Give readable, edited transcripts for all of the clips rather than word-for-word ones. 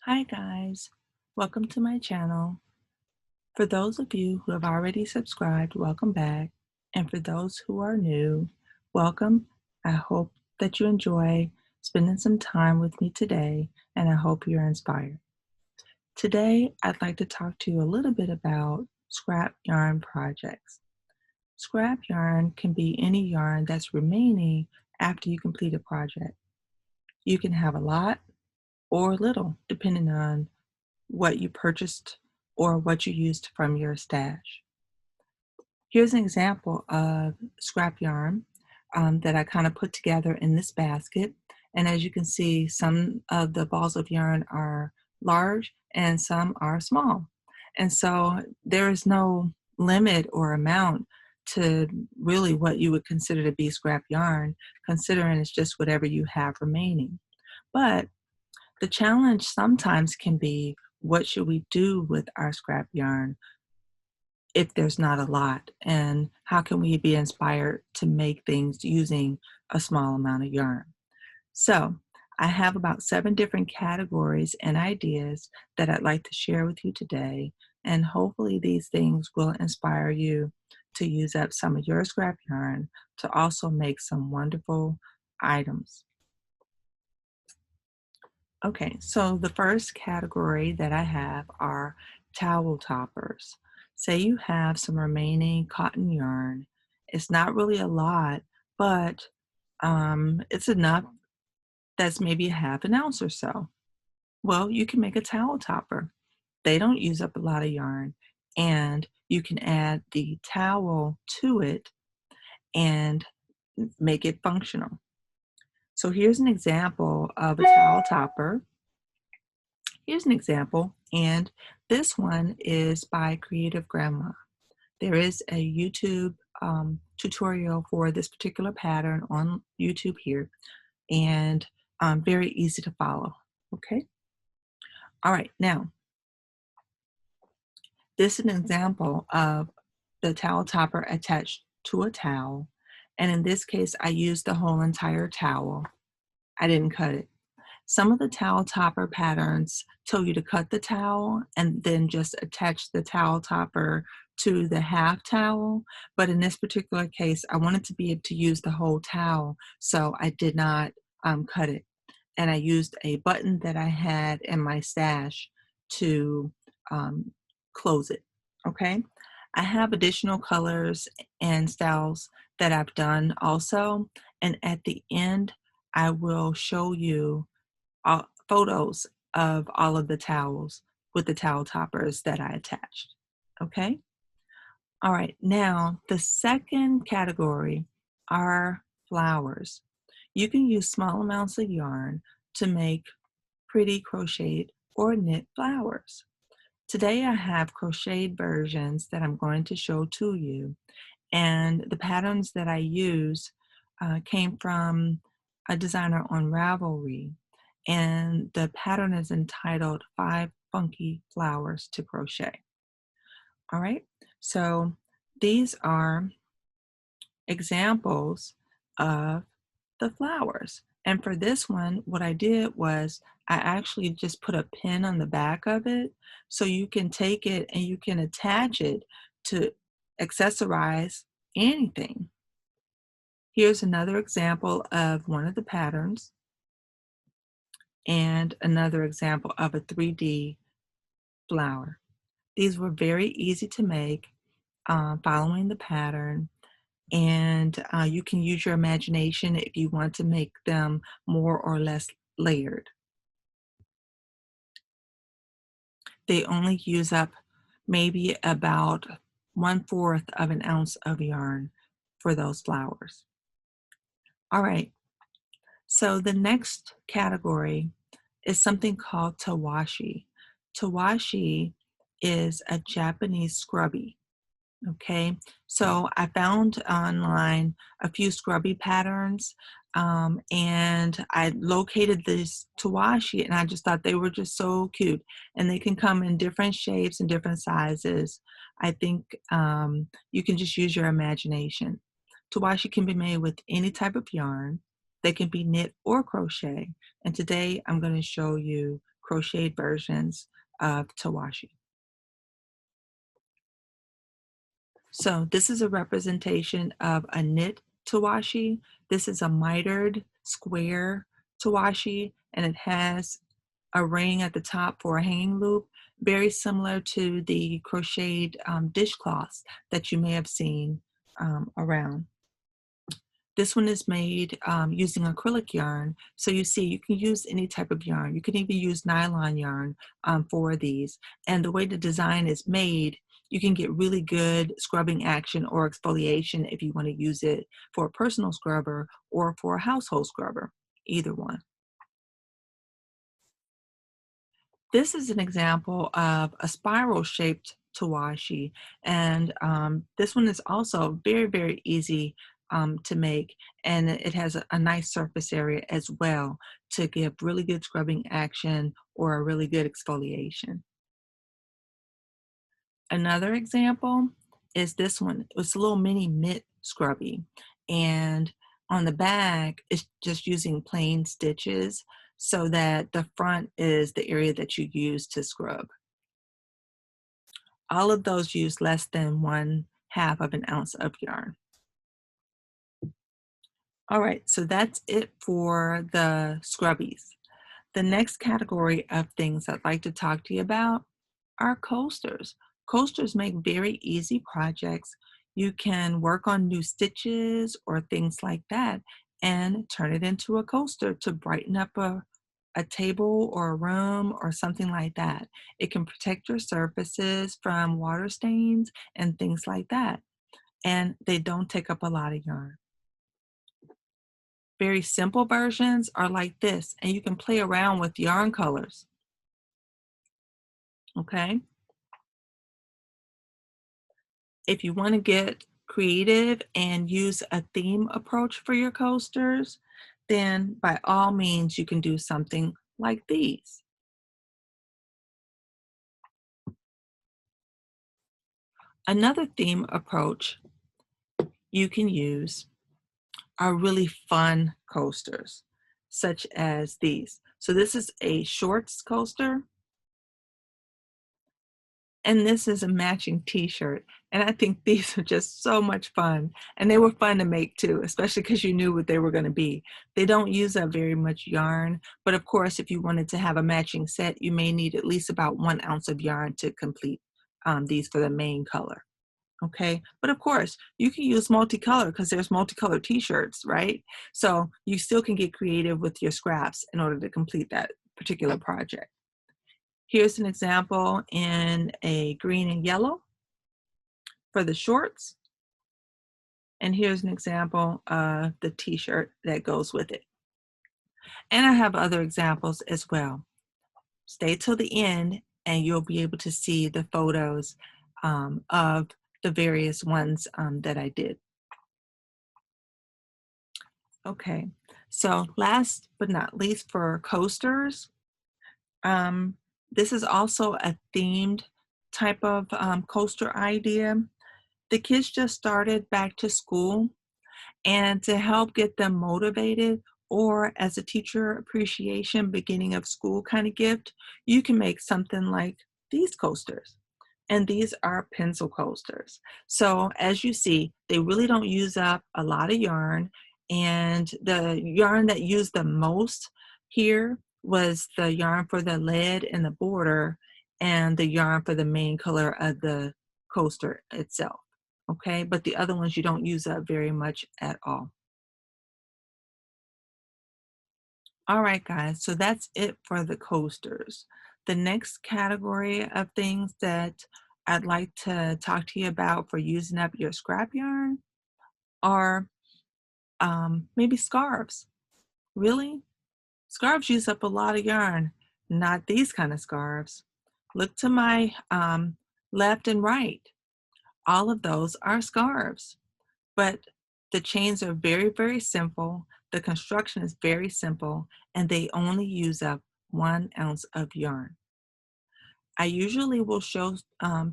Hi guys, welcome to my channel. For those of you who have already subscribed, welcome back. And for those who are new, welcome. I hope that you enjoy spending some time with me today, and I hope you're inspired. Today, I'd like to talk to you a little bit about scrap yarn projects. Scrap yarn can be any yarn that's remaining after you complete a project. You can have a lot or little, depending on what you purchased or what you used from your stash. Here's an example of scrap yarn that I kind of put together in this basket. And as you can see, some of the balls of yarn are large and some are small. And so there is no limit or amount to really what you would consider to be scrap yarn, considering it's just whatever you have remaining. But the challenge sometimes can be, what should we do with our scrap yarn if there's not a lot? And how can we be inspired to make things using a small amount of yarn? So I have about 7 different categories and ideas that I'd like to share with you today. And hopefully these things will inspire you to use up some of your scrap yarn to also make some wonderful items. Okay, so the first category that I have are towel toppers. Say you have some remaining cotton yarn. It's not really a lot, but it's enough that's maybe a half an ounce or so. Well, you can make a towel topper. They don't use up a lot of yarn, and you can add the towel to it and make it functional. So here's an example of a towel topper. Here's an example, and this one is by Creative Grandma. There is a YouTube tutorial for this particular pattern on YouTube here, and very easy to follow. Okay. All right. Now, this is an example of the towel topper attached to a towel, and in this case, I used the whole entire towel. I didn't cut it. Some of the towel topper patterns tell you to cut the towel and then just attach the towel topper to the half towel. But in this particular case, I wanted to be able to use the whole towel, so I did not cut it. And I used a button that I had in my stash to um, close it. Okay. I have additional colors and styles that I've done also. And at the end, I will show you photos of all of the towels with the towel toppers that I attached. Okay? All right, now the second category are flowers. You can use small amounts of yarn to make pretty crocheted or knit flowers. Today I have crocheted versions that I'm going to show to you, and the patterns that I use came from a designer on Ravelry, and the pattern is entitled 5 Funky Flowers to Crochet. All right, so these are examples of the flowers. And for this one, what I did was I actually just put a pin on the back of it, so you can take it and you can attach it to accessorize anything. Here's another example of one of the patterns and another example of a 3D flower. These were very easy to make, following the pattern, and you can use your imagination if you want to make them more or less layered. They only use up maybe about 1/4 of an ounce of yarn for those flowers. All right, so the next category is something called Tawashi. Tawashi is a Japanese scrubby. Okay, so I found online a few scrubby patterns, and I located this Tawashi, and I just thought they were just so cute. And they can come in different shapes and different sizes. I think you can just use your imagination. Tawashi can be made with any type of yarn. They can be knit or crochet. And today I'm going to show you crocheted versions of Tawashi. So this is a representation of a knit Tawashi. This is a mitered square Tawashi, and it has a ring at the top for a hanging loop, very similar to the crocheted dishcloths that you may have seen around. This one is made using acrylic yarn. So you see, you can use any type of yarn. You can even use nylon yarn for these. And the way the design is made, you can get really good scrubbing action or exfoliation if you want to use it for a personal scrubber or for a household scrubber, either one. This is an example of a spiral shaped tawashi, and this one is also very, very easy to make, and it has a nice surface area as well to give really good scrubbing action or a really good exfoliation. Another example is this one. It's a little mini mitt scrubby, and on the back it's just using plain stitches so that the front is the area that you use to scrub. All of those use less than 1/2 of an ounce of yarn. All right, so that's it for the scrubbies. The next category of things I'd like to talk to you about are coasters. Coasters make very easy projects. You can work on new stitches or things like that and turn it into a coaster to brighten up a table or a room or something like that. It can protect your surfaces from water stains and things like that. And they don't take up a lot of yarn. Very simple versions are like this, and you can play around with yarn colors. Okay? If you want to get creative and use a theme approach for your coasters, then by all means you can do something like these. Another theme approach you can use are really fun coasters, such as these. So this is a shorts coaster, and this is a matching t-shirt. And I think these are just so much fun. And they were fun to make too, especially because you knew what they were going to be. They don't use up very much yarn, but of course, if you wanted to have a matching set, you may need at least about 1 ounce of yarn to complete these for the main color. Okay, but of course, you can use multicolor because there's multicolor t-shirts, right? So you still can get creative with your scraps in order to complete that particular project. Here's an example in a green and yellow for the shorts. And here's an example of the t-shirt that goes with it. And I have other examples as well. Stay till the end and you'll be able to see the photos of the various ones that I did. Okay, so last but not least for coasters, this is also a themed type of coaster idea. The kids just started back to school, and to help get them motivated or as a teacher appreciation beginning of school kind of gift, you can make something like these coasters. And these are pencil coasters. So as you see, they really don't use up a lot of yarn. And the yarn that used the most here was the yarn for the lead and the border and the yarn for the main color of the coaster itself. Okay, but the other ones you don't use up very much at all. All right, guys, so that's it for the coasters. The next category of things that I'd like to talk to you about for using up your scrap yarn are maybe scarves. Really? Scarves use up a lot of yarn, not these kind of scarves. Look to my left and right. All of those are scarves. But the chains are very, very simple. The construction is very simple, and they only use up 1 ounce of yarn. I usually will show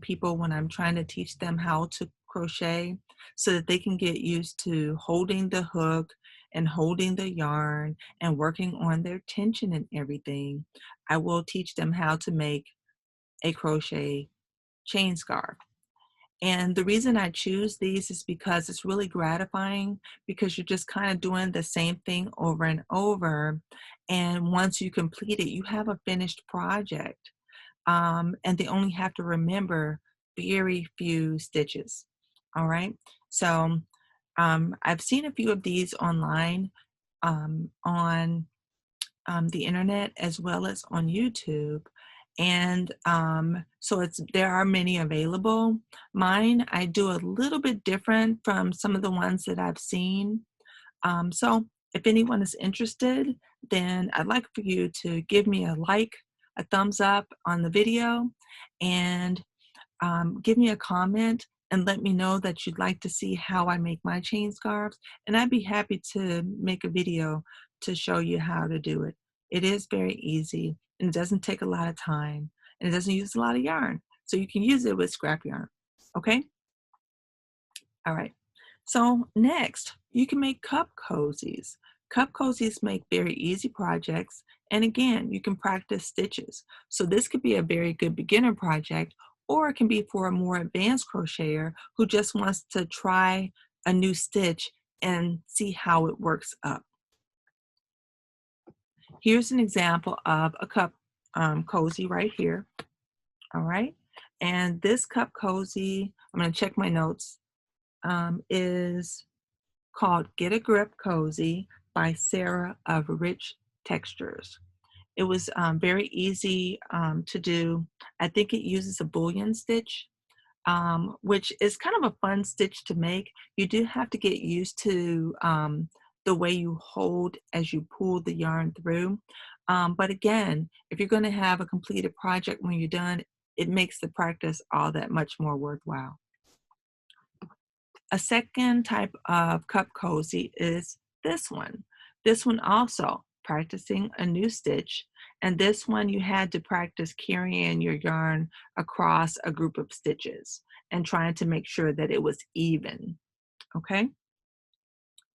people when I'm trying to teach them how to crochet so that they can get used to holding the hook and holding the yarn and working on their tension and everything, I will teach them how to make a crochet chain scarf. And the reason I choose these is because it's really gratifying because you're just kind of doing the same thing over and over. And once you complete it, you have a finished project. And they only have to remember very few stitches. All right. So I've seen a few of these online on the internet as well as on YouTube. And so there are many available. Mine, I do a little bit different from some of the ones that I've seen. So if anyone is interested, then I'd like for you to give me a like, a thumbs up on the video, and give me a comment and let me know that you'd like to see how I make my chain scarves, and I'd be happy to make a video to show you how to do it. It is very easy and it doesn't take a lot of time and it doesn't use a lot of yarn. So you can use it with scrap yarn. Okay? All right. So next, you can make cup cozies. Cup cozies make very easy projects. And again, you can practice stitches. So this could be a very good beginner project, or it can be for a more advanced crocheter who just wants to try a new stitch and see how it works up. Here's an example of a cup cozy right here. All right. And this cup cozy, I'm going to check my notes, is called Get a Grip Cozy by Sarah of Rich Textures. It was very easy to do. I think it uses a bullion stitch, which is kind of a fun stitch to make. You do have to get used to the way you hold as you pull the yarn through. But again, if you're going to have a completed project when you're done, it makes the practice all that much more worthwhile. A second type of cup cozy is this one. This one also practicing a new stitch, and this one you had to practice carrying your yarn across a group of stitches and trying to make sure that it was even. Okay,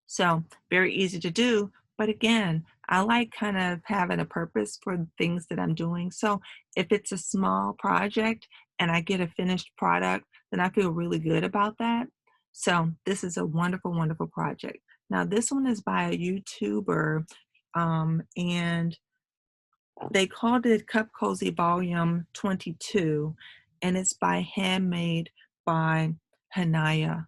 so very easy to do, but again, I like kind of having a purpose for the things that I'm doing. So if it's a small project and I get a finished product, then I feel really good about that. So this is a wonderful, wonderful project. Now this one is by a YouTuber, and they called it Cup Cozy Volume 22, and it's by Handmade by Hanaya.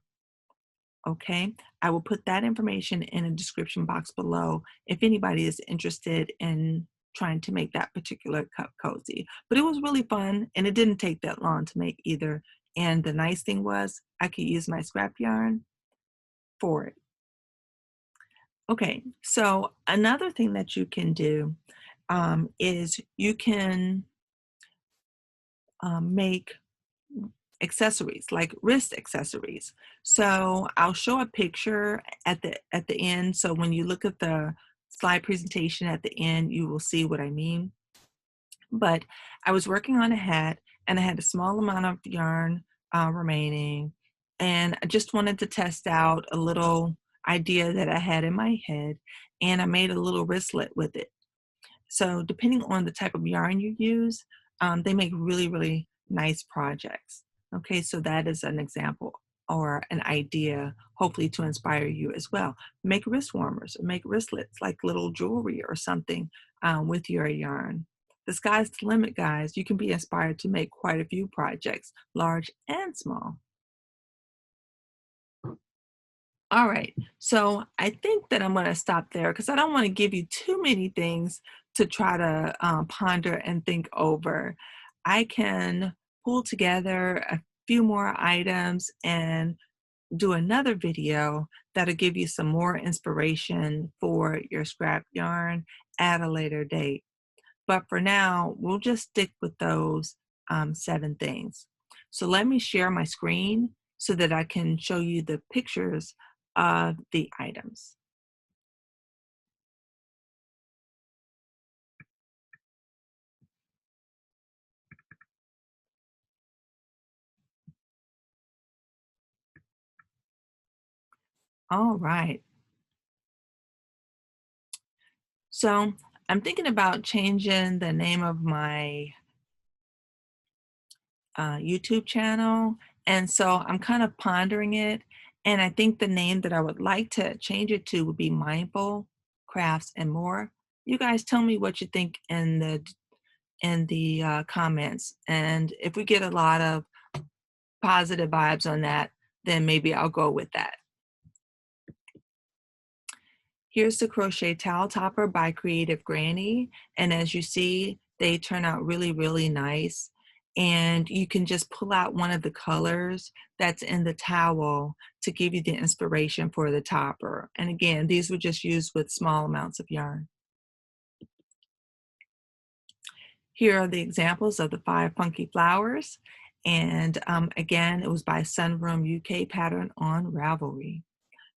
Okay, I will put that information in a description box below if anybody is interested in trying to make that particular cup cozy. But it was really fun and it didn't take that long to make either. And the nice thing was I could use my scrap yarn for it. Okay, so another thing that you can do is you can make accessories like wrist accessories. So I'll show a picture at the end, so when you look at the slide presentation at the end you will see what I mean. But I was working on a hat and I had a small amount of yarn remaining, and I just wanted to test out a little idea that I had in my head, and I made a little wristlet with it. So depending on the type of yarn you use, they make really, really nice projects. Okay, so that is an example or an idea, hopefully to inspire you as well. Make wrist warmers, or make wristlets like little jewelry or something with your yarn. The sky's the limit, guys. You can be inspired to make quite a few projects, large and small. All right, so I think that I'm going to stop there because I don't want to give you too many things to try to ponder and think over. I can pull together a few more items and do another video that'll give you some more inspiration for your scrap yarn at a later date. But for now, we'll just stick with those 7 things. So let me share my screen so that I can show you the pictures of the items. All right. So I'm thinking about changing the name of my YouTube channel. And so I'm kind of pondering it. And I think the name that I would like to change it to would be Mindful Crafts and More. You guys tell me what you think in the comments. And if we get a lot of positive vibes on that, then maybe I'll go with that. Here's the crochet towel topper by Creative Granny. And as you see, they turn out really, really nice. And you can just pull out one of the colors that's in the towel to give you the inspiration for the topper. And again, these were just used with small amounts of yarn. Here are the examples of the 5 funky flowers. And again, it was by Sunroom UK pattern on Ravelry.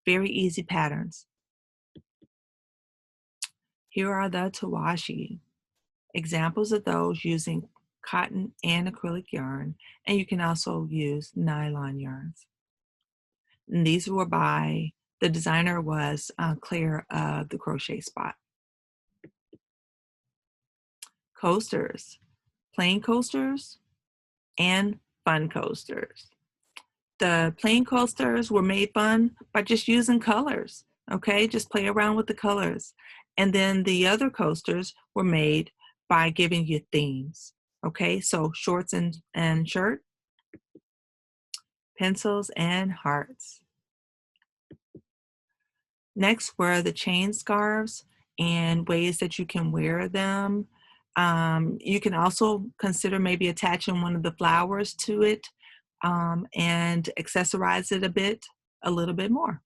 Very easy patterns. Here are the Tawashi. Examples of those using cotton and acrylic yarn, and you can also use nylon yarns. And these were by, the designer was Clair of the Crochet Spot. Coasters, plain coasters and fun coasters. The plain coasters were made fun by just using colors, okay? Just play around with the colors. And then the other coasters were made by giving you themes, okay? So shorts and shirt, pencils, and hearts. Next were the chain scarves and ways that you can wear them. You can also consider maybe attaching one of the flowers to it and accessorize it a little bit more.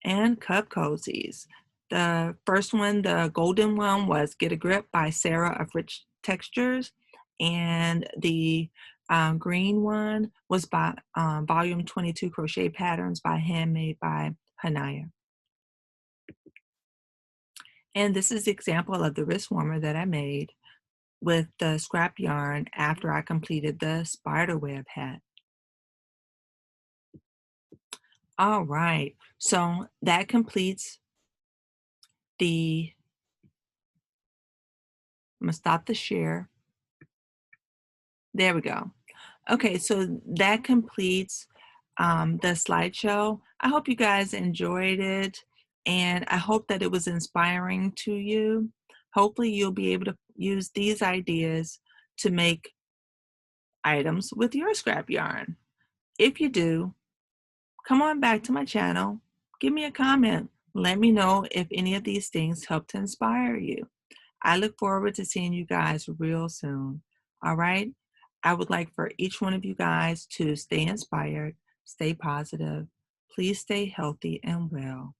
And cup cozies. The first one, the golden one, was Get a Grip by Sarah of Rich Textures, and the green one was by Volume 22 Crochet Patterns by Handmade by Hanaya. And this is the example of the wrist warmer that I made with the scrap yarn after I completed the spider web hat. All right, so that completes the, I'm gonna stop the share. There we go. Okay, so that completes the slideshow. I hope you guys enjoyed it, and I hope that it was inspiring to you. Hopefully you'll be able to use these ideas to make items with your scrap yarn. If you do, come on back to my channel, give me a comment, let me know if any of these things help to inspire you. I look forward to seeing you guys real soon. All right? I would like for each one of you guys to stay inspired, stay positive. Please stay healthy and well.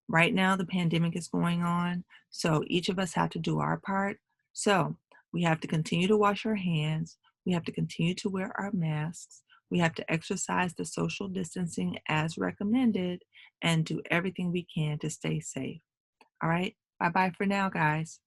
Right now, the pandemic is going on, so each of us have to do our part. So we have to continue to wash our hands. We have to continue to wear our masks. We have to exercise the social distancing as recommended and do everything we can to stay safe. All right? Bye-bye for now, guys.